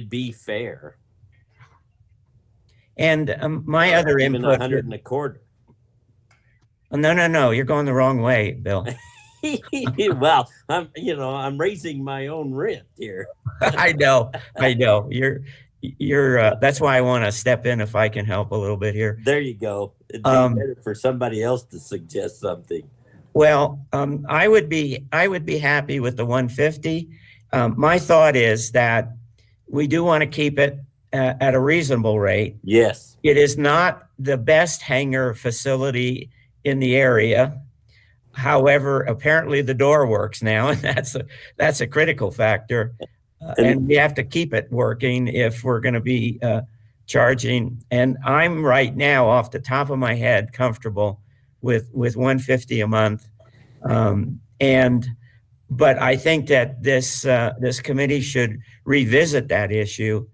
be fair. And my other Even input. 100 and a quarter. No, you're going the wrong way, Bill. Well, I'm raising my own rent here. I know. You're. That's why I want to step in if I can help a little bit here. There you go. It'd be better for somebody else to suggest something. Well, I would be happy with the 150. My thought is that we do want to keep it at a reasonable rate. Yes. It is not the best hangar facility in the area. However, apparently the door works now, and that's a critical factor. And we have to keep it working if we're going to be charging. And I'm right now, off the top of my head, comfortable with $150 a month. But I think that this committee should revisit that issue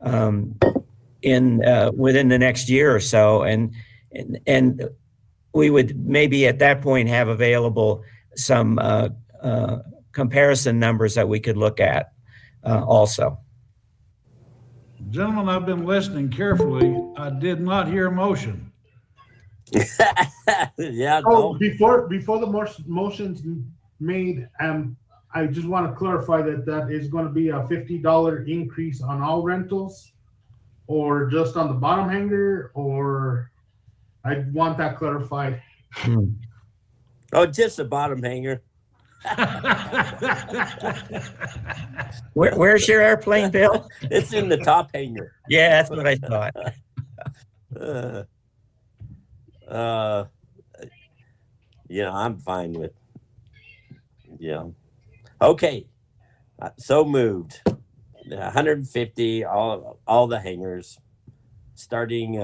within the next year or so, and we would maybe at that point have available some comparison numbers that we could look at also. Gentlemen, I've been listening carefully. I did not hear a motion. Yeah. Oh, No. before the motion's made, I just want to clarify that is going to be a $50 increase on all rentals, or just on the bottom hanger, or I want that clarified. Oh, just a bottom hanger. Where's your airplane, Bill? It's in the top hanger. Yeah, that's what I thought. I'm fine with. Yeah. Okay. So moved. 150, all the hangars, starting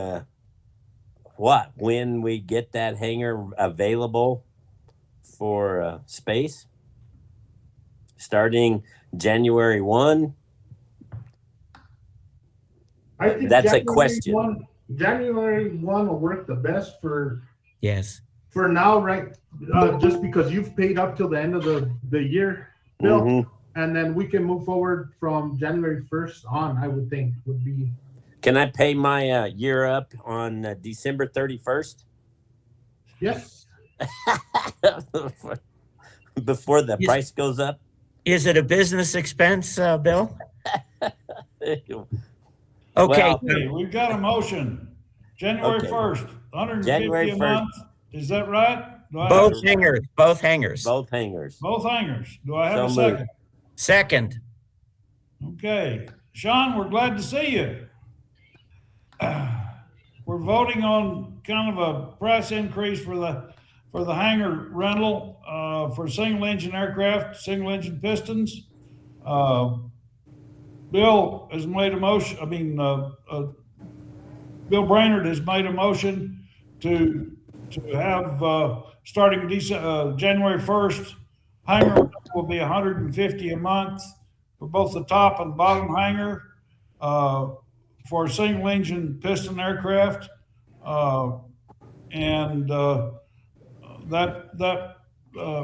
when we get that hangar available for space, starting January 1. I think That's a January question. January 1 will work the best for now, right? Just because you've paid up till the end of the year, Bill. Mhm. And then we can move forward from January 1st on, I would think would be. Can I pay my year up on December 31st? Yes. Before the Yes. price goes up? Is it a business expense, Bill? Okay. Well, Okay, we've got a motion. January Okay. 1st, 150 January a 1st. month. Is that right? Do I have Both a- hangers. Both hangers. both hangers. Do I have a So moved. second? Second. Okay. Sean, we're glad to see you. We're voting on kind of a price increase for the hangar rental for single engine aircraft, single engine pistons. Bill has made a motion. Bill Brainerd has made a motion to have starting January 1st, hangar will be $150 a month for both the top and bottom hangar for single engine piston aircraft, and that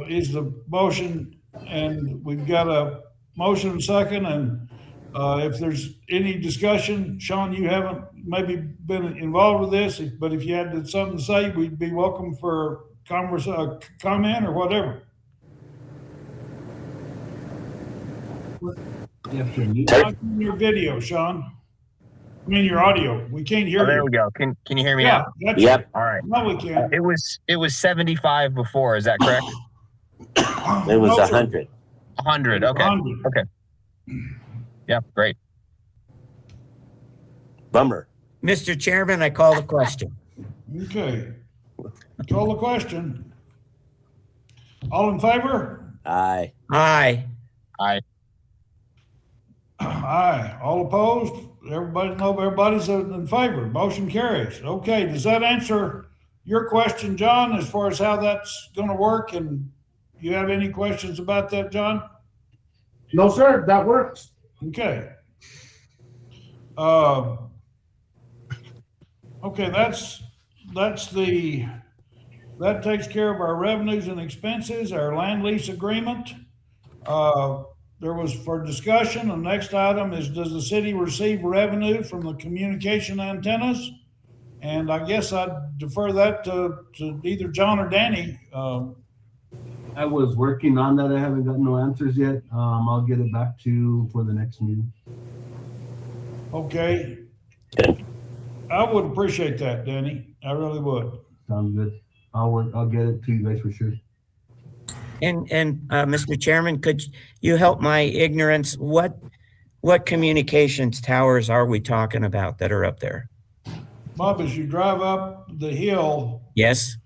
is the motion. And we've got a motion and second. And if there's any discussion, Sean, you haven't maybe been involved with this, but if you had something to say, we'd be welcome for comment or whatever. Not in your video, Sean. I mean your audio. We can't hear Oh, there you. we go. Can you hear me Yeah, now? that's Yep. All right. now we can. It was 75 before. Is that correct? It was No, sir. 100. 100. Okay. 100. Okay. Yeah. Great. Bummer. Mr. Chairman, I call the question. Okay. Call the question. All in favor? Aye. Aye. Aye. All opposed? Everybody's in favor. Motion carries. Okay, does that answer your question, John, as far as how that's gonna work? And you have any questions about that, John? No, sir, that works. Okay. Okay, that takes care of our revenues and expenses, our land lease agreement. There was for discussion, the next item is, does the city receive revenue from the communication antennas? And I guess I'd defer that to either John or Danny. I was working on that. I haven't gotten no answers yet. I'll get it back to you for the next meeting. Okay. I would appreciate that, Danny. I really would. Sounds good. I'll get it to you guys for sure. And Mr. Chairman, could you help my ignorance? What what communications towers are we talking about that are up there? Bob, as you drive up the hill, Yes?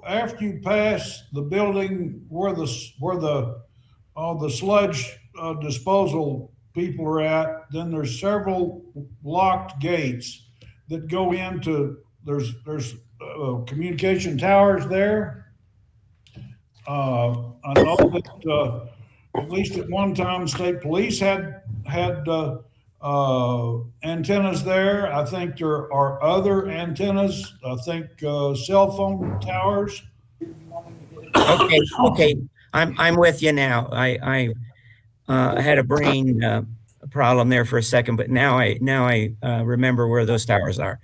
after you pass the building where the sludge disposal people are at, then there's several locked gates that go into, there's communication towers there. I know that at least at one time, state police had antennas there. I think there are other antennas. I think cell phone towers. Okay. I'm with you now. I had a brain problem there for a second, but now I remember where those towers are.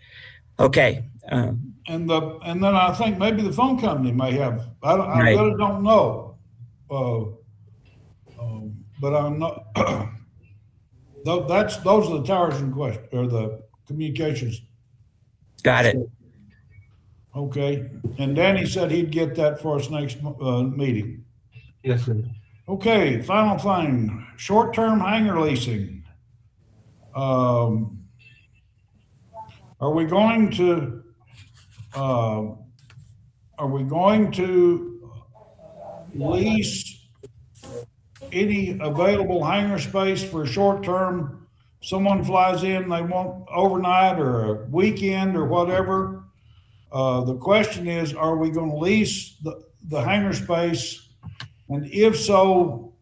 Okay. And then I think maybe the phone company may have. I Right. really don't know. But I'm not. Those are the towers in question, or the communications. Got it. Okay. And Danny said he'd get that for us next meeting. Yes, sir. Okay, final thing, short-term hangar leasing. Are we going to lease any available hangar space for short-term? Someone flies in, they want overnight or a weekend or whatever. The question is, are we going to lease the hangar space? And if so,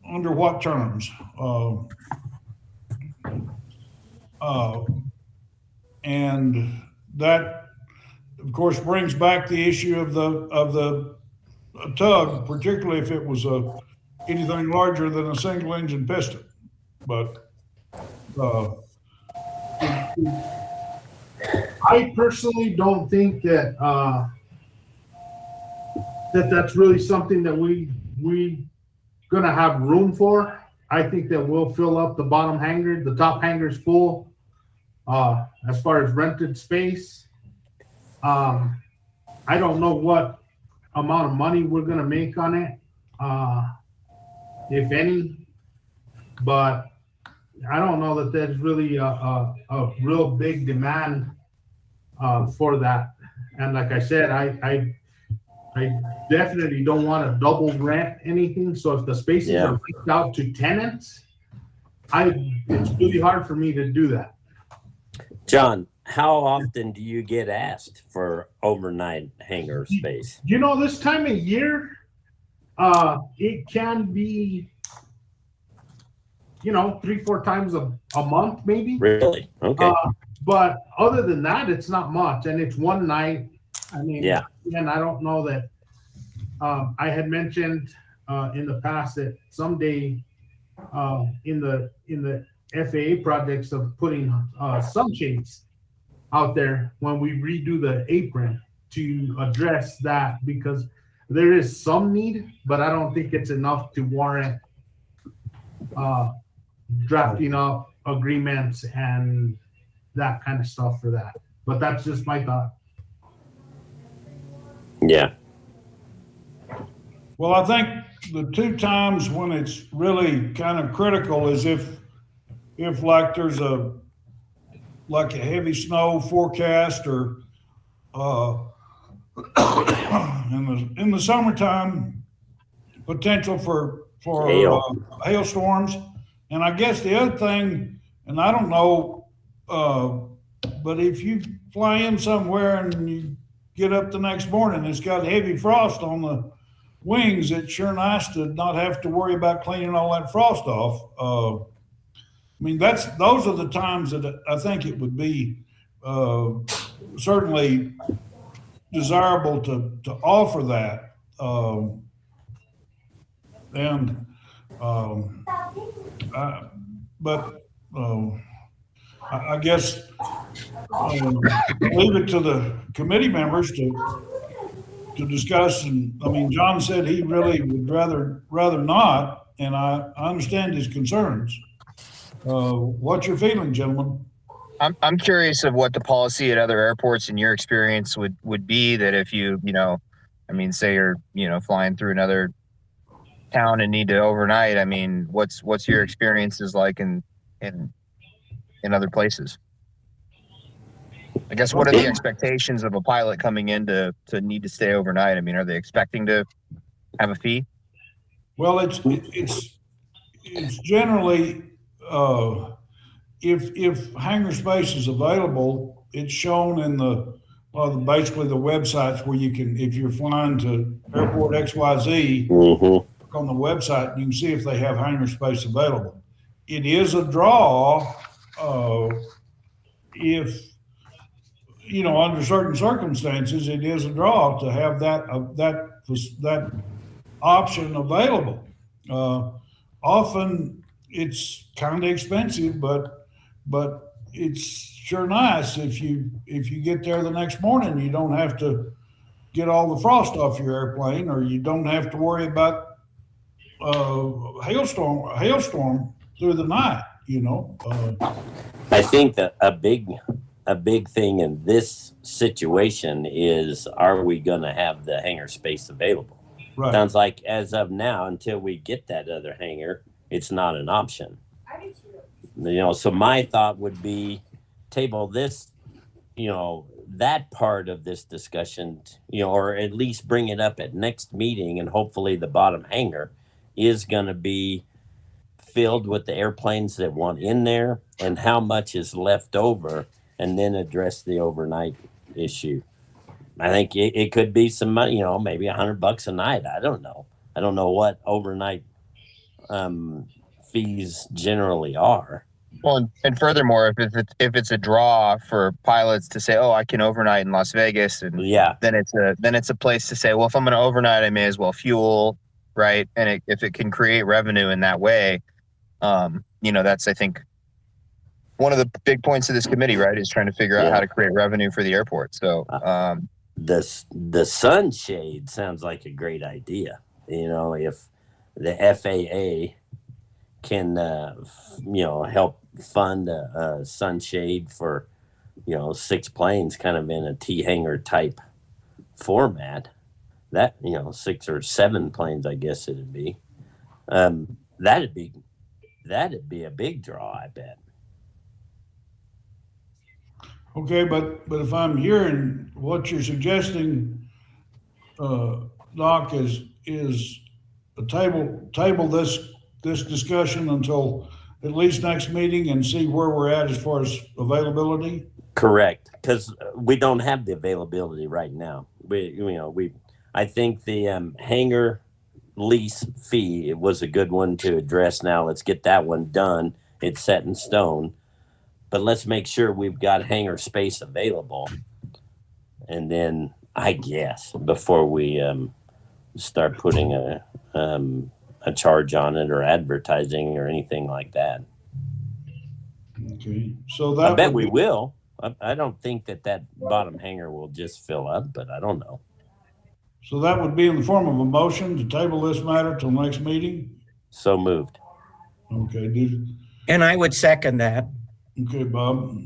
under what terms? And that, of course, brings back the issue of the tug, particularly if it was anything larger than a single engine piston. But I personally don't think that that's really something that we gonna have room for. I think that we'll fill up the bottom hangar. The top hangar's full. As far as rented space, I don't know what amount of money we're gonna make on it, if any. But I don't know that there's really a real big demand for that. And like I said, I definitely don't want to double rent anything. So if the spaces are leased out to tenants, it's really hard for me to do that. John, how often do you get asked for overnight hangar space? You know, this time of year, it can be, 3-4 times a month, maybe. Really? Okay. But other than that, it's not much, and it's one night. I mean, and I don't know that. I had mentioned in the past that someday in the FAA projects of putting sunshades out there when we redo the apron to address that, because there is some need, but I don't think it's enough to warrant drafting up agreements and that kind of stuff for that. But that's just my thought. Yeah. well, I think the two times when it's really kind of critical is if like there's a heavy snow forecast, or in the summertime, potential for hailstorms. And I guess the other thing, and I don't know, but if you fly in somewhere and you get up the next morning, it's got heavy frost on the wings, it's sure nice to not have to worry about cleaning all that frost off. I mean, those are the times that I think it would be certainly desirable to offer that. I guess leave it to the committee members to discuss. And I mean, John said he really would rather not, and I understand his concerns. What's your feeling, gentlemen? I'm curious of what the policy at other airports in your experience would be, that if you say you're, flying through another town and need to overnight, I mean, what's your experiences like in other places? I guess what are the expectations of a pilot coming in to need to stay overnight? I mean, are they expecting to have a fee? Well, it's generally, if hangar space is available, it's shown in basically the websites where you can, if you're flying to airport XYZ, Mm-hmm. on the website, you can see if they have hangar space available. It is a draw, if, under certain circumstances, it is a draw to have that option available. Often it's kind of expensive, but it's sure nice if you get there the next morning, you don't have to get all the frost off your airplane, or you don't have to worry about hailstorm through the night. I think that a big thing in this situation is, are we going to have the hangar space available? Right. Sounds like as of now, until we get that other hangar, it's not an option. So my thought would be table this, that part of this discussion, or at least bring it up at next meeting, and hopefully the bottom hangar is going to be filled with the airplanes that want in there and how much is left over, and then address the overnight issue. I think it could be some money, maybe $100 a night. I don't know. I don't know what overnight fees generally are. Well, and furthermore, if it's a draw for pilots to say, "Oh, I can overnight in Las Vegas," and then it's a place to say, "Well, if I'm going to overnight, I may as well fuel," right? And if it can create revenue in that way, that's, I think, one of the big points of this committee, right, is trying to figure out how to create revenue for the airport. So the sunshade sounds like a great idea. If the FAA can help fund a sunshade for 6 planes, kind of in a T hangar type format, that 6 or 7 planes, I guess it'd be, that'd be a big draw, I bet. Okay, but if I'm hearing what you're suggesting, Doc, is a table this discussion until at least next meeting and see where we're at as far as availability? Correct, because we don't have the availability right now. I think the hangar lease fee, it was a good one to address. Now let's get that one done. It's set in stone. But let's make sure we've got hangar space available. And then, I guess, before we start putting a charge on it or advertising or anything like that. Okay, so that I bet we will. I don't think that bottom hangar will just fill up, but I don't know. So that would be in the form of a motion to table this matter till next meeting? So moved. Okay, And I would second that. Okay, Bob.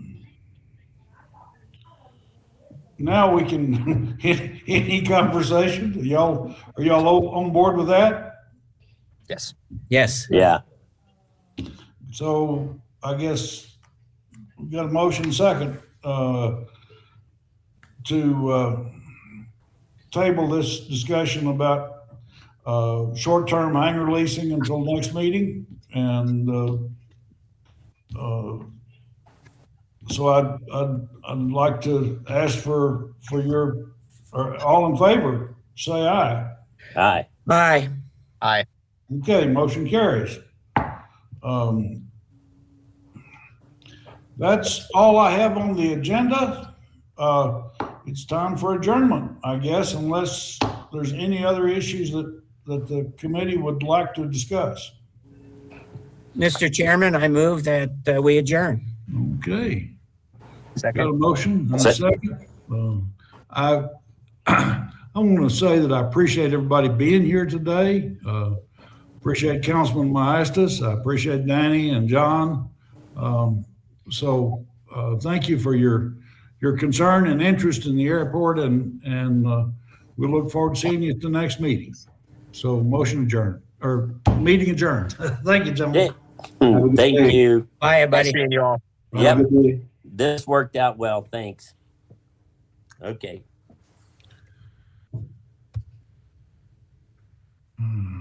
Now we can, any conversation? Are y'all on board with that? yes. Yes. Yeah. So I guess we got a motion second to table this discussion about short-term hangar leasing until next meeting. And so I'd like to ask for your, or all in favor, say aye. Aye. Bye. Aye. Okay, motion carries. That's all I have on the agenda. It's time for adjournment, I guess, unless there's any other issues that the committee would like to discuss. Mr. Chairman, I move that we adjourn. Okay. Second. Got a motion and a second. I want to say that I appreciate everybody being here today. Appreciate Councilman Maestas. I appreciate Danny and John. So thank you for your concern and interest in the airport, and we look forward to seeing you at the next meeting. So motion adjourned. or meeting adjourned. Thank you, gentlemen. Have a good Thank day. you. Bye, Nice buddy. seeing you all. Have a Yep, good day. this worked out well. Thanks. Okay. Hmm.